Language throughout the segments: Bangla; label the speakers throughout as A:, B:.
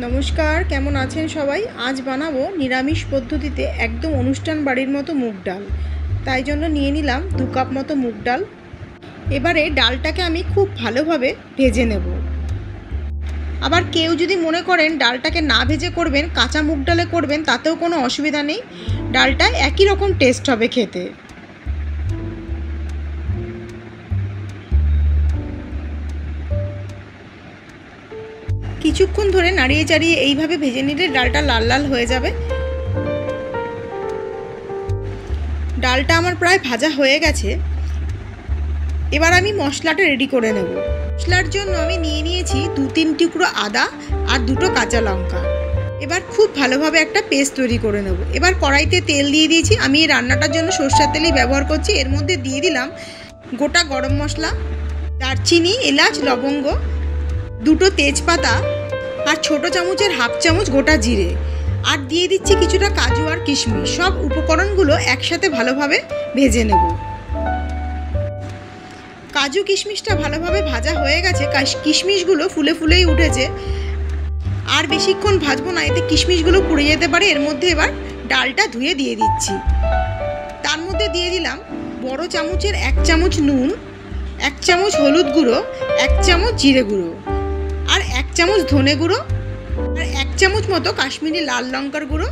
A: नमस्कार केमन आছেন सबाई। आज बानाबो निरामिष पद्धतिते एकदम अनुष्ठान बाड़ीर मतो मुग डाल। ताई जन्य निये निलाम 2 कप मतो मुग डाल। एबारे डालटाके आमी खूब भालोभाबे भेजे नेब। आबार केउ जोदि मने करेन डालटाके ना भेजे करबेन, काँचा मुग डाले करबेन, तातेओ कोनो असुविधा नेই। डालटा एकई रकम टेस्ट होबे खेते। কিছুক্ষণ ধরে নাড়িয়ে চাড়িয়ে এইভাবে ভেজে নিলে ডালটা লাল লাল হয়ে যাবে। ডালটা আমার প্রায় ভাজা হয়ে গেছে। এবার আমি মশলাটা রেডি করে নেব। মশলার জন্য আমি নিয়ে নিয়েছি 2-3 টুকরো আদা আর 2টো কাঁচা লঙ্কা। এবার খুব ভালোভাবে একটা পেস্ট তৈরি করে নেব। এবার কড়াইতে তেল দিয়ে দিয়েছি। আমি এই রান্নাটার জন্য সরষের তেলই ব্যবহার করছি। এর মধ্যে দিয়ে দিলাম গোটা গরম মশলা, দারচিনি, এলাচ, লবঙ্গ, 2টো তেজপাতা আর ছোটো চামচের 1/2 চামচ গোটা জিরে, আর দিয়ে দিচ্ছি কিছুটা কাজু আর কিশমিশ। সব উপকরণগুলো একসাথে ভালোভাবে ভেজে নেব। কাজু কিশমিশটা ভালোভাবে ভাজা হয়ে গেছে। কিশমিশগুলো ফুলে ফুলেই উঠেছে। আর বেশিক্ষণ ভাজবো না, এতে কিশমিশগুলো পুড়ে যেতে পারে। এর মধ্যে এবার ডালটা ধুয়ে দিয়ে দিচ্ছি। তার মধ্যে দিয়ে দিলাম বড় চামচের 1 চামচ নুন, 1 চামচ হলুদ গুঁড়ো, 1 চামচ জিরে গুঁড়ো, আর 1 চামচ ধনে গুঁড়ো, আর 1 চামচ মতো কাশ্মীরি লাল লঙ্কার গুঁড়ো,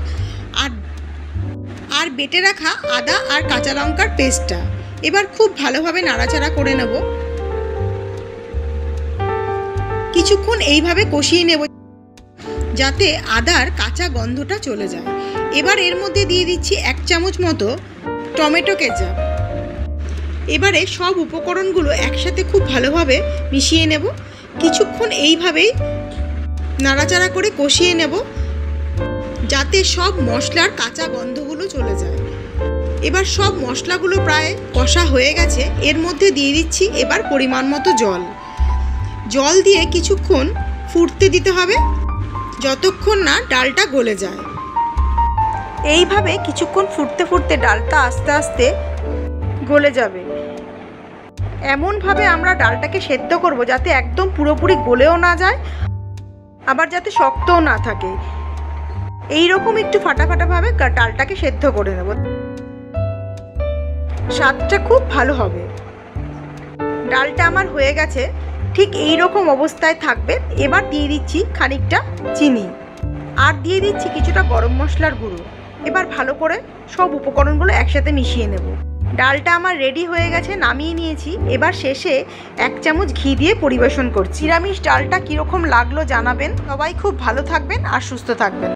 A: আর বেটে রাখা আদা আর কাঁচা লঙ্কার পেস্টটা। এবার খুব ভালোভাবে নাড়াচাড়া করে নেব। কিছুক্ষণ এইভাবে কষিয়ে নেব যাতে আদার কাঁচা গন্ধটা চলে যায়। এবার এর মধ্যে দিয়ে দিচ্ছি 1 চামচ মতো টমেটো কেচাপ। এবারে সব উপকরণগুলো একসাথে খুব ভালোভাবে মিশিয়ে নেব। কিছুক্ষণ এইভাবেই নাড়াচাড়া করে কষিয়ে নেব যাতে সব মশলার কাঁচা গন্ধগুলো চলে যায়। এবার সব মশলাগুলো প্রায় কষা হয়ে গেছে। এর মধ্যে দিয়ে দিচ্ছি এবার পরিমাণ মতো জল। জল দিয়ে কিছুক্ষণ ফুটতে দিতে হবে যতক্ষণ না ডালটা গলে যায়। এইভাবে কিছুক্ষণ ফুটতে ফুটতে ডালটা আস্তে আস্তে গলে যাবে। এমনভাবে আমরা ডালটাকে সেদ্ধ করব যাতে একদম পুরোপুরি গলেও না যায়, আবার যাতে শক্তও না থাকে। এই রকম একটু ফাটা ফাটাভাবে ডালটাকে সেদ্ধ করে নেব। স্বাদটা খুব ভালো হবে। ডালটা আমার হয়ে গেছে, ঠিক এই রকম অবস্থায় থাকবে। এবার দিয়ে দিচ্ছি খানিকটা চিনি, আর দিয়ে দিচ্ছি কিছুটা গরম মশলার গুঁড়ো। এবার ভালো করে সব উপকরণগুলো একসাথে মিশিয়ে নেব। ডালটা আমার রেডি হয়ে গেছে, নামিয়ে নিয়েছি। এবার শেষে 1 চামচ ঘি দিয়ে পরিবেশন করছি। নিরামিষ ডালটা কীরকম লাগলো জানাবেন। সবাই খুব ভালো থাকবেন আর সুস্থ থাকবেন।